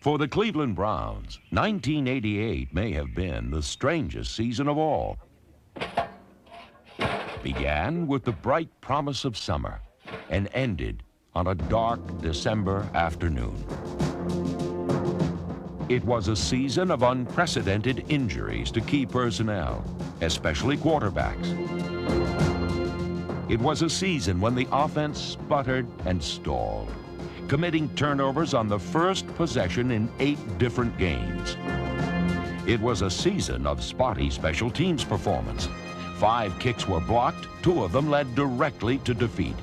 For the Cleveland Browns, 1988 may have been the strangest season of all. Began with the bright promise of summer and ended on a dark December afternoon. It was a season of unprecedented injuries to key personnel, especially quarterbacks. It was a season when the offense sputtered and stalled, committing turnovers on the first possession in 8 different games. It was a season of spotty special teams performance. 5 kicks were blocked, 2 of them led directly to defeat.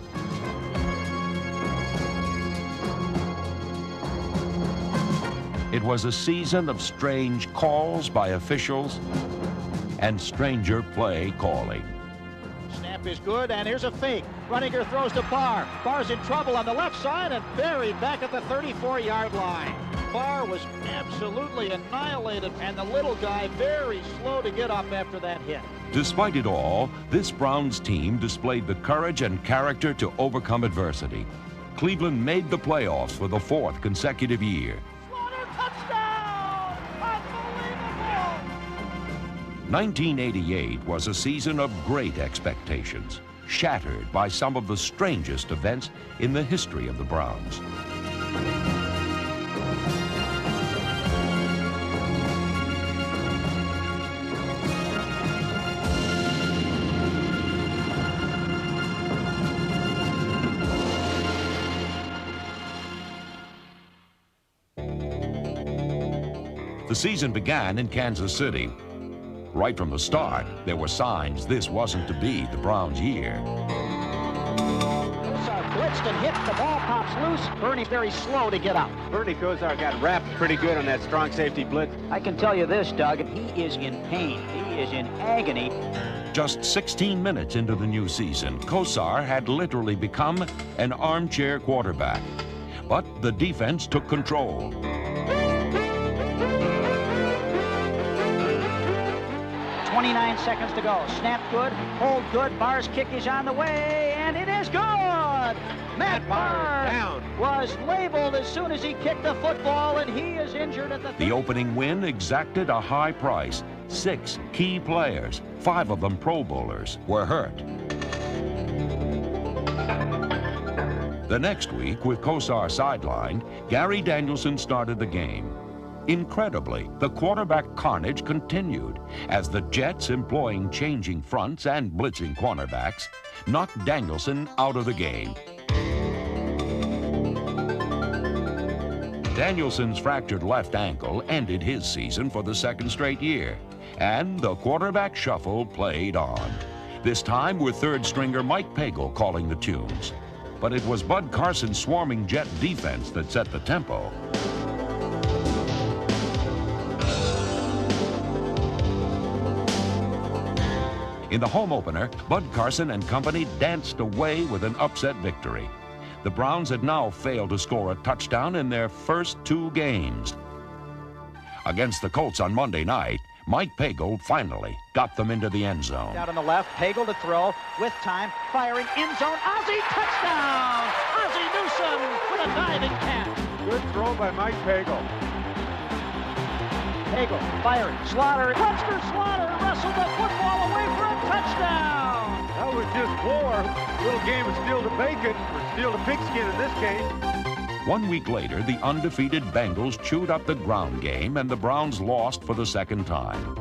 It was a season of strange calls by officials and stranger play calling. Snap is good, and here's a fake. Runninger throws to Barr. Barr's in trouble on the left side and buried back at the 34-yard line. Barr was absolutely annihilated, and the little guy very slow to get up after that hit. Despite it all, this Browns team displayed the courage and character to overcome adversity. Cleveland made the playoffs for the 4th consecutive year. Slaughter, touchdown! Unbelievable! 1988 was a season of great expectations, shattered by some of the strangest events in the history of the Browns. The season began in Kansas City. Right from the start, there were signs this wasn't to be the Browns' year. Kosar blitzed and hit. The ball pops loose. Bernie's very slow to get up. Bernie Kosar got wrapped pretty good on that strong safety blitz. I can tell you this, Doug, he is in pain. He is in agony. Just 16 minutes into the new season, Kosar had literally become an armchair quarterback. But the defense took control. 29 seconds to go. Snap good, hold good. Barr's kick is on the way, and it is good. Matt Barr down. Was labeled as soon as he kicked the football, and he is injured at the... The opening win exacted a high price. 6 key players, 5 of them Pro Bowlers, were hurt. The next week, with Kosar sidelined, Gary Danielson started the game. Incredibly, the quarterback carnage continued as the Jets, employing changing fronts and blitzing cornerbacks, knocked Danielson out of the game. Danielson's fractured left ankle ended his season for the 2nd straight year, and the quarterback shuffle played on. This time with 3rd stringer Mike Pagel calling the tunes. But it was Bud Carson's swarming Jet defense that set the tempo. In the home opener, Bud Carson and company danced away with an upset victory. The Browns had now failed to score a touchdown in their first 2 games. Against the Colts on Monday night, Mike Pagel finally got them into the end zone. Out on the left, Pagel to throw, with time, firing, end zone, Ozzie, touchdown! Ozzie Newsome with a diving catch. Good throw by Mike Pagel. Pagel firing, Slaughter, Webster Slaughter wrestled the football away for a touchdown. That was just war. Little game of steal the bacon, or steal the pigskin in this case. 1 week later, the undefeated Bengals chewed up the ground game, and the Browns lost for the 2nd time.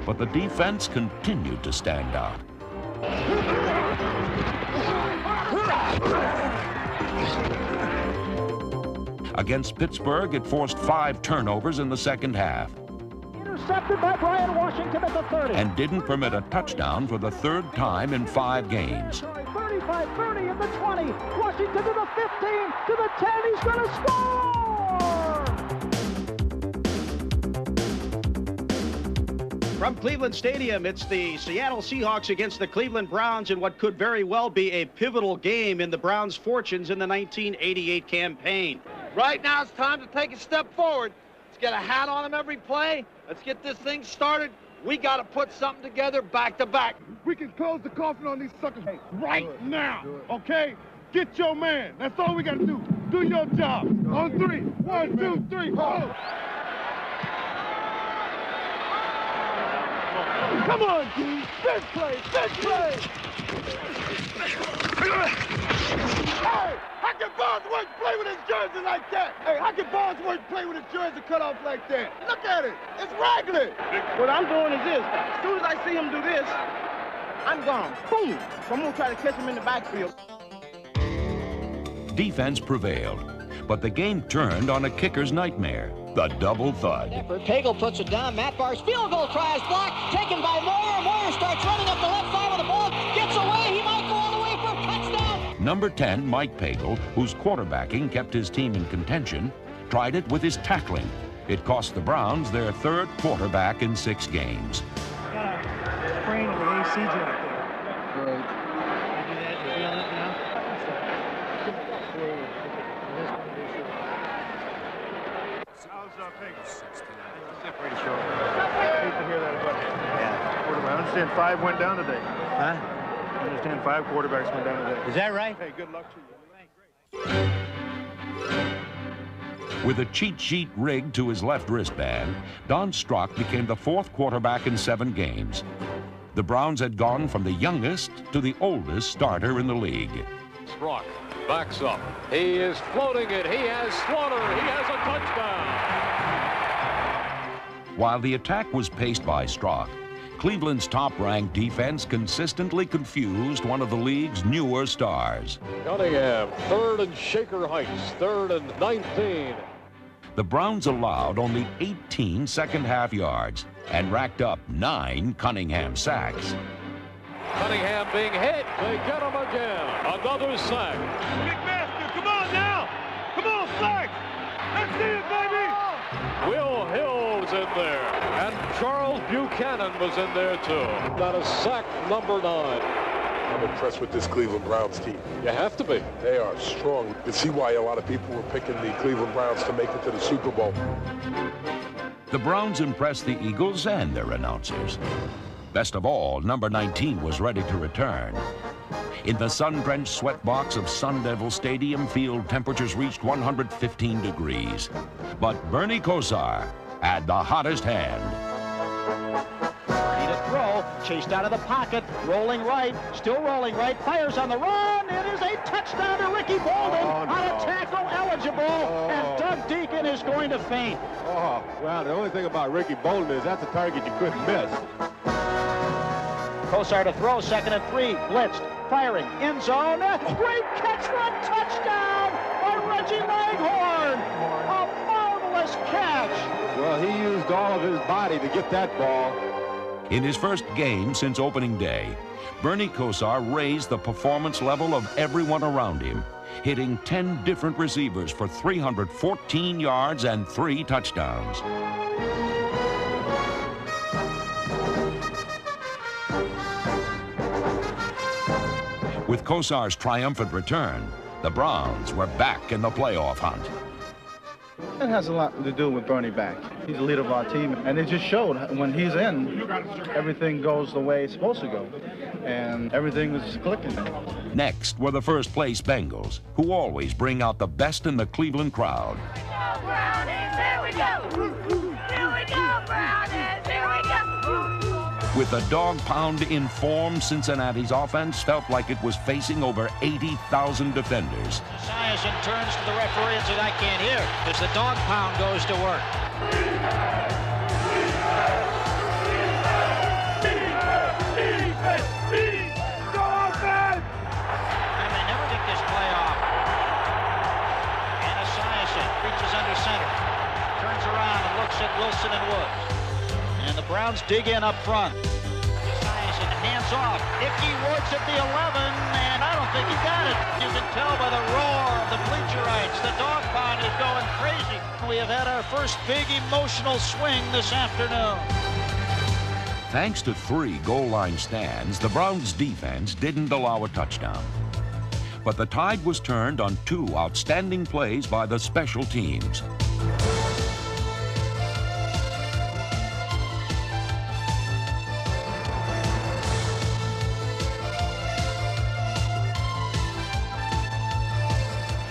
But the defense continued to stand out. Against Pittsburgh, it forced 5 turnovers in the 2nd half. Intercepted by Brian Washington at the 30. And didn't permit a touchdown for the 3rd time in 5 games. 35, 30 in the 20. Washington to the 15, to the 10. He's going to score! From Cleveland Stadium, it's the Seattle Seahawks against the Cleveland Browns in what could very well be a pivotal game in the Browns' fortunes in the 1988 campaign. Right now, it's time to take a step forward. Let's get a hat on them every play. Let's get this thing started. We got to put something together back to back. We can close the coffin on these suckers right now, okay? Get your man. That's all we got to do. Do your job. On 3. 1, 2, 3. Oh. Come on, team. Big play. Big play. Hey, how can Bosworth play with his jersey like that? Hey, how can Bosworth play with his jersey cut off like that? Look at it. It's raggedy. What I'm doing is this. As soon as I see him do this, I'm gone. Boom. So I'm going to try to catch him in the backfield. Defense prevailed, but the game turned on a kicker's nightmare, the double thud. Pagel puts it down. Matt Barr's field goal try is blocked. Taken by Moyer. Moyer starts running up the left side of the ball. Gets away. He might go all the way for a touchdown. Number 10, Mike Pagel, whose quarterbacking kept his team in contention, tried it with his tackling. It cost the Browns their third quarterback in 6 games. Got a sprain of the AC joint there. Right. You do that, you feel it now? Pretty sure. I hate to hear that about quarterback. I understand 5 went down today. Huh? I understand 5 quarterbacks went down today. Is that right? Hey, good luck to you. With a cheat sheet rigged to his left wristband, Don Strock became the 4th quarterback in 7 games. The Browns had gone from the youngest to the oldest starter in the league. Strock backs up. He is floating it. He has Slaughter. He has a touchdown. While the attack was paced by Strock, Cleveland's top-ranked defense consistently confused one of the league's newer stars. Cunningham, 3rd and Shaker Heights, 3rd and 19. The Browns allowed only 18 second-half yards and racked up 9 Cunningham sacks. Cunningham being hit. They get him again. Another sack. McMaster, come on now. Come on, flag. Let's see it, baby. Will Hill was in there. And Charles Buchanan was in there, too. Got a sack, number 9. I'm impressed with this Cleveland Browns team. You have to be. They are strong. You can see why a lot of people were picking the Cleveland Browns to make it to the Super Bowl. The Browns impressed the Eagles and their announcers. Best of all, number 19 was ready to return. In the sun-drenched sweatbox of Sun Devil Stadium, field temperatures reached 115 degrees. But Bernie Kosar had the hottest hand. Ready to throw. Chased out of the pocket. Rolling right. Still rolling right. Fires on the run. It is a touchdown to Ricky Bolden on a tackle eligible. And Doug Deacon is going to faint. Oh, well, the only thing about Ricky Bolden is that's a target you couldn't miss. Kosar to throw, 2nd and 3, blitzed, firing, end zone, great catch for a touchdown by Reggie Langhorne! A marvelous catch! Well, he used all of his body to get that ball. In his first game since opening day, Bernie Kosar raised the performance level of everyone around him, hitting 10 different receivers for 314 yards and 3 touchdowns. With Kosar's triumphant return, the Browns were back in the playoff hunt. That has a lot to do with Bernie back. He's the leader of our team, and it just showed when he's in, everything goes the way it's supposed to go, and everything was clicking. Next were the first-place Bengals, who always bring out the best in the Cleveland crowd. Brownies, here we go! Here we go, Brownies, here we go! With a dog pound in form, Cincinnati's offense felt like it was facing over 80,000 defenders. Esiason turns to the referee and says, I can't hear, as the dog pound goes to work. And they never get this play off. And Esiason reaches under center, turns around and looks at Wilson and Woods. And the Browns dig in up front. Esiason hands off. Ickey Woods at the 11, and I don't think he got it. You can tell by the roar of the bleacherites. The dog pound is going crazy. We have had our first big emotional swing this afternoon. Thanks to 3 goal line stands, the Browns' defense didn't allow a touchdown. But the tide was turned on 2 outstanding plays by the special teams.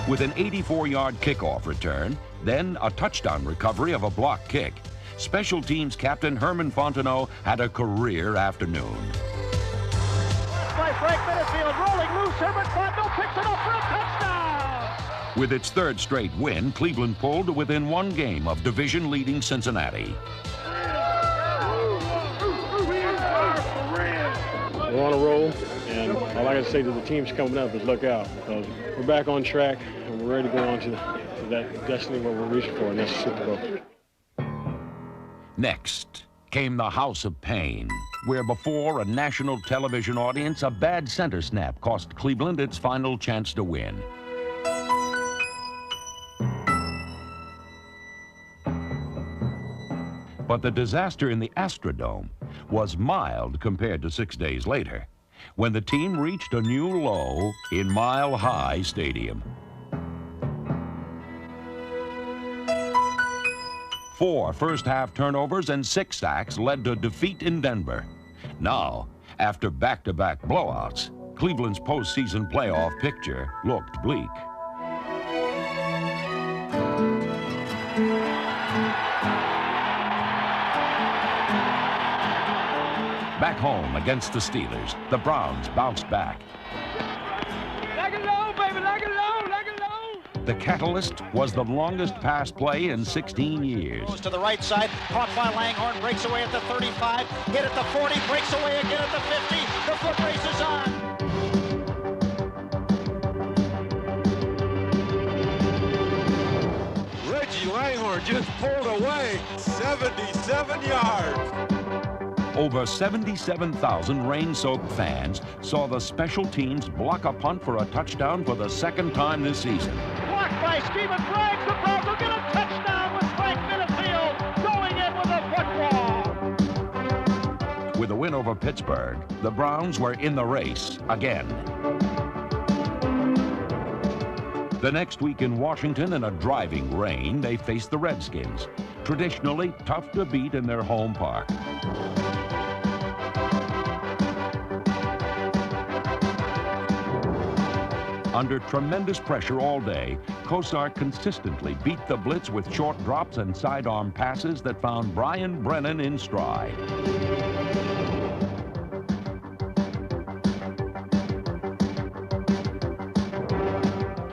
with an 84-yard kickoff return, then a touchdown recovery of a block kick. Special teams captain Herman Fontenot had a career afternoon. By Frank Minifield, rolling loose, Herbert Fontenot picks it up for a touchdown! With its third straight win, Cleveland pulled to within one game of division-leading Cincinnati. We're on a roll, and all I can say to the teams coming up is look out. We're back on track, and we're ready to go on to that destiny where we're reaching for, and that's the Super Bowl. Next came the House of Pain, where before a national television audience, a bad center snap cost Cleveland its final chance to win. But the disaster in the Astrodome was mild compared to 6 days later, when the team reached a new low in Mile High Stadium. 4 first-half turnovers and 6 sacks led to defeat in Denver. Now, after back-to-back blowouts, Cleveland's postseason playoff picture looked bleak. Back home against the Steelers, the Browns bounced back. Leg it low, baby, leg it low, leg it low. The catalyst was the longest pass play in 16 years. Goes to the right side, caught by Langhorne, breaks away at the 35, hit at the 40, breaks away again at the 50. The foot race is on. Reggie Langhorne just pulled away 77 yards. Over 77,000 rain-soaked fans saw the special teams block a punt for a touchdown for the second time this season. Blocked by Stephen Braggs. The Browns will get a touchdown with Frank Minifield going in with a football. With a win over Pittsburgh, the Browns were in the race again. The next week in Washington, in a driving rain, they faced the Redskins, traditionally tough to beat in their home park. Under tremendous pressure all day, Kosar consistently beat the blitz with short drops and sidearm passes that found Brian Brennan in stride.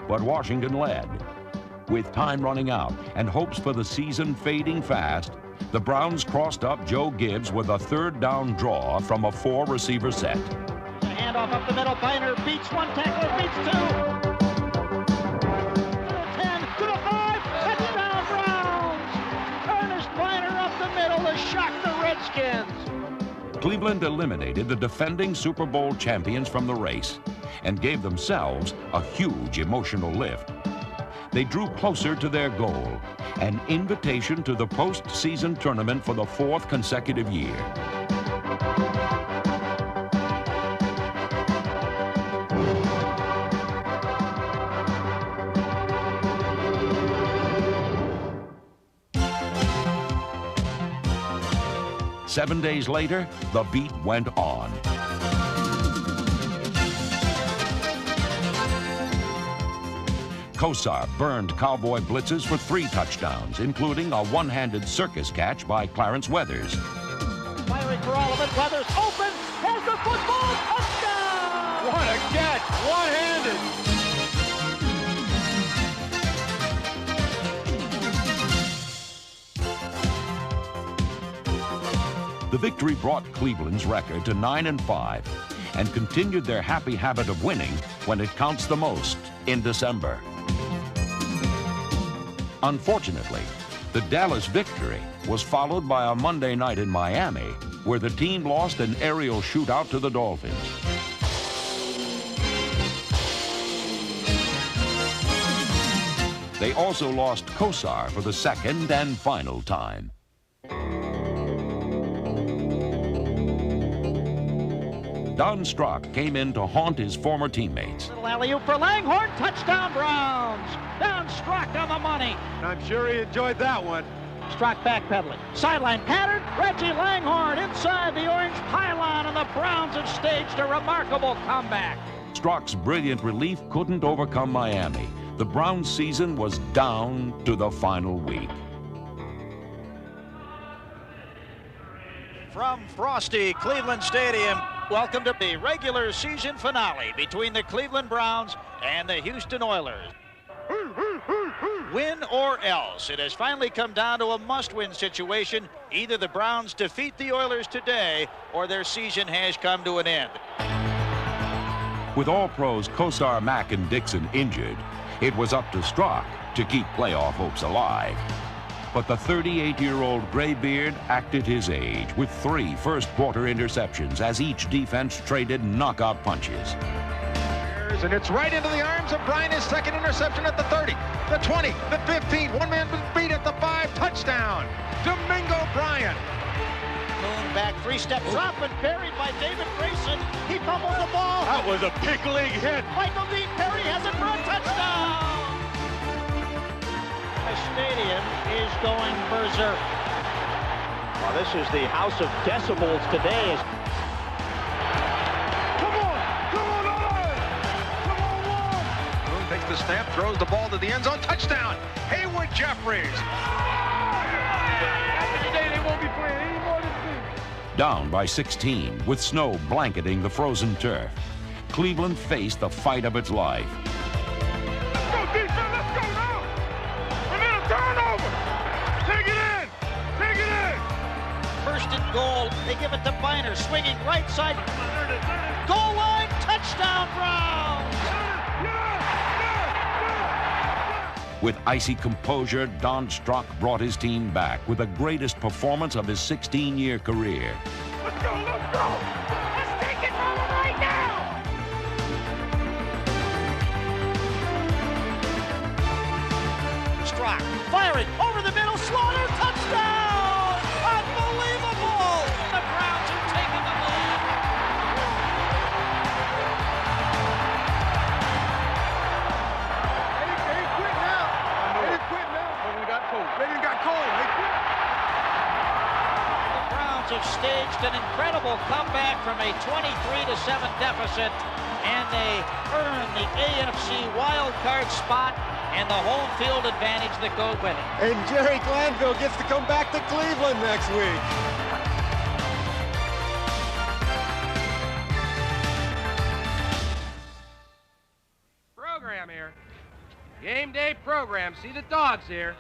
But Washington led. With time running out and hopes for the season fading fast, the Browns crossed up Joe Gibbs with a third down draw from a 4-receiver set. Handoff up the middle, Biner beats one tackler, beats two. To the 10, to the 5, touchdown Browns! Ernest Biner up the middle to shock the Redskins. Cleveland eliminated the defending Super Bowl champions from the race and gave themselves a huge emotional lift. They drew closer to their goal, an invitation to the postseason tournament for the 4th consecutive year. Seven days later, the beat went on. Kosar burned Cowboy blitzes for 3 touchdowns, including a one-handed circus catch by Clarence Weathers. Firing for all of it, Weathers open, has the football, touchdown! What a catch, one-handed. The victory brought Cleveland's record to 9-5 and continued their happy habit of winning when it counts the most in December. Unfortunately, the Dallas victory was followed by a Monday night in Miami where the team lost an aerial shootout to the Dolphins. They also lost Kosar for the second and final time. Don Strock came in to haunt his former teammates. Little alley-oop for Langhorne, touchdown Browns! Down Strock on the money. I'm sure he enjoyed that one. Strock backpedaling. Sideline pattern. Reggie Langhorne inside the orange pylon, and the Browns have staged a remarkable comeback. Strock's brilliant relief couldn't overcome Miami. the Browns' season was down to the final week. From frosty Cleveland Stadium, welcome to the regular season finale between the Cleveland Browns and the Houston Oilers. Win or else. It has finally come down to a must-win situation. Either the Browns defeat the Oilers today or their season has come to an end. With All-Pros Kosar, Mack, and Dixon injured, it was up to Strock to keep playoff hopes alive. But the 38-year-old graybeard acted his age with 3 first-quarter interceptions as each defense traded knockout punches. And it's right into the arms of Bryant, his second interception at the 30, the 20, the 15. One man was beat at the 5. Touchdown, Domingo Bryant. Moon back 3-step drop and buried by David Grayson. He fumbles the ball. That was a big league hit. Michael D. Perry has it for a touchdown. The stadium is going berserk. Well, this is the house of decibels today. The snap, throws the ball to the end zone, touchdown, Haywood Jeffries. After today, they won't be playing any more than 2. Down by 16, with snow blanketing the frozen turf, Cleveland faced the fight of its life. Let's go, defense, let's go now. And then a turnover. Take it in. Take it in. First and goal. They give it to Biner, swinging right side. Goal line, touchdown, Browns. With icy composure, Don Strock brought his team back with the greatest performance of his 16-year career. Let's go, let's go. Let's take it from him right now. Strock firing over the middle, Slaughter, touchdown! Unbelievable! The Browns have taken the lead. They quit now. They quit now. But we got cold. They didn't got cold. They quit. The Browns have staged an incredible comeback from a 23-7 deficit, and they earn the AFC wild card spot and the home field advantage that goes with it. And Jerry Glanville gets to come back to Cleveland next week. Program here. Game day program. See the dogs here.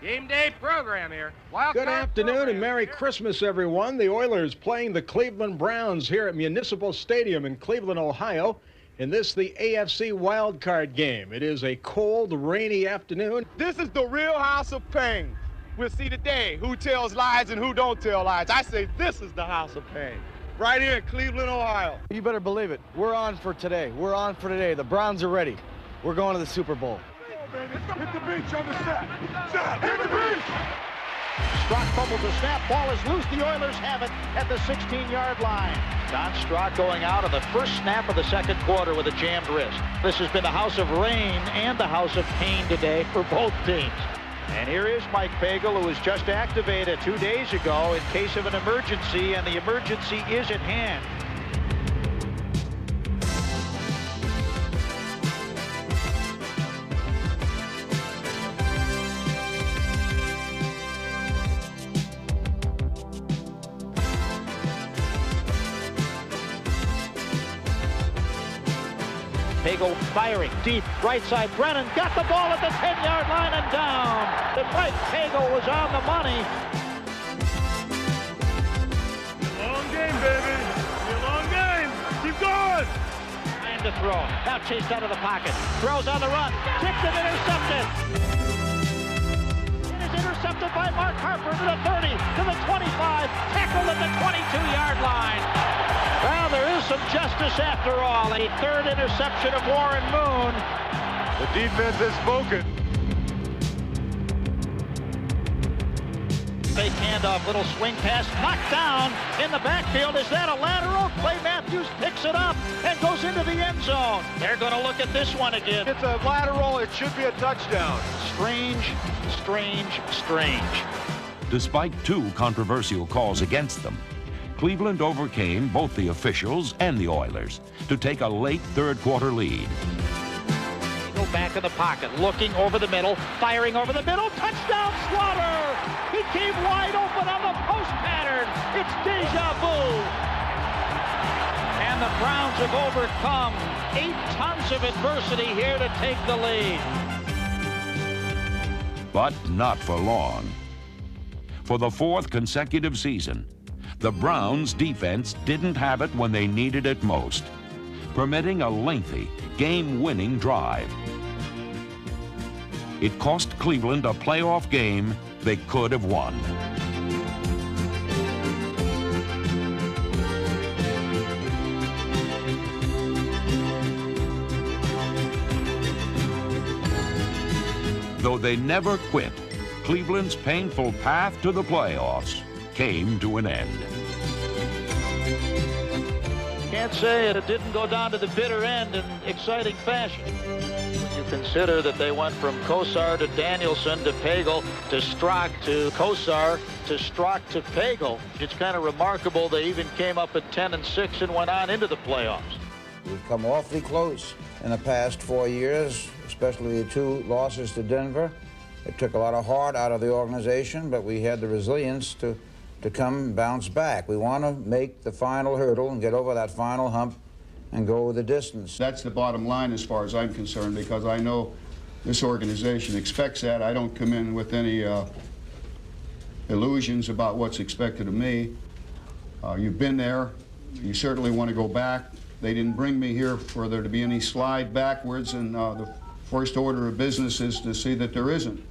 Game day program here. Good afternoon and Merry Christmas, everyone. The Oilers playing the Cleveland Browns here at Municipal Stadium in Cleveland, Ohio. In this, the AFC Wild Card game. It is a cold, rainy afternoon. This is the real house of pain. We'll see today who tells lies and who don't tell lies. I say this is the house of pain. Right here in Cleveland, Ohio. You better believe it. We're on for today. We're on for today. The Browns are ready. We're going to the Super Bowl. Hit the beach on the set. Set. Hit the beach. Strock fumbles the snap. Ball is loose. The Oilers have it at the 16-yard line. Don Strock going out of the first snap of the second quarter with a jammed wrist. This has been the house of rain and the house of pain today for both teams. And here is Mike Pagel, who was just activated 2 days ago in case of an emergency, and the emergency is at hand. Pagel firing deep, right side. Brennan got the ball at the 10-yard line and down. The Mike Pagel was on the money. Long game, baby. A long game. Keep going. Trying to throw. Now chased out of the pocket. Throws on the run. Kicked and intercepted. It is intercepted by Mark Harper to the 30, to the 25. Tackled at the 22-yard line. Well, there is some justice after all. A third interception of Warren Moon. The defense has spoken. Fake handoff, little swing pass, knocked down in the backfield. Is that a lateral? Clay Matthews picks it up and goes into the end zone. They're going to look at this one again. It's a lateral. It should be a touchdown. Strange, strange, strange. Despite 2 controversial calls against them, Cleveland overcame both the officials and the Oilers to take a late third-quarter lead. Go back in the pocket, looking over the middle, firing over the middle. Touchdown, Slaughter! He came wide open on the post pattern. It's deja vu. And the Browns have overcome 8 tons of adversity here to take the lead. But not for long. For the 4th consecutive season, the Browns' defense didn't have it when they needed it most, permitting a lengthy, game-winning drive. It cost Cleveland a playoff game they could have won. Though they never quit, Cleveland's painful path to the playoffs came to an end. Can't say it didn't go down to the bitter end in exciting fashion. When you consider that they went from Kosar to Danielson to Pagel to Strock to Kosar to Strock to Pagel, it's kind of remarkable they even came up at 10-6 and went on into the playoffs. We've come awfully close in the past 4 years, especially the 2 losses to Denver. It took a lot of heart out of the organization, but we had the resilience to come and bounce back. We want to make the final hurdle and get over that final hump and go the distance. That's the bottom line as far as I'm concerned, because I know this organization expects that. I don't come in with any illusions about what's expected of me. You've been there. You certainly want to go back. They didn't bring me here for there to be any slide backwards, and the first order of business is to see that there isn't.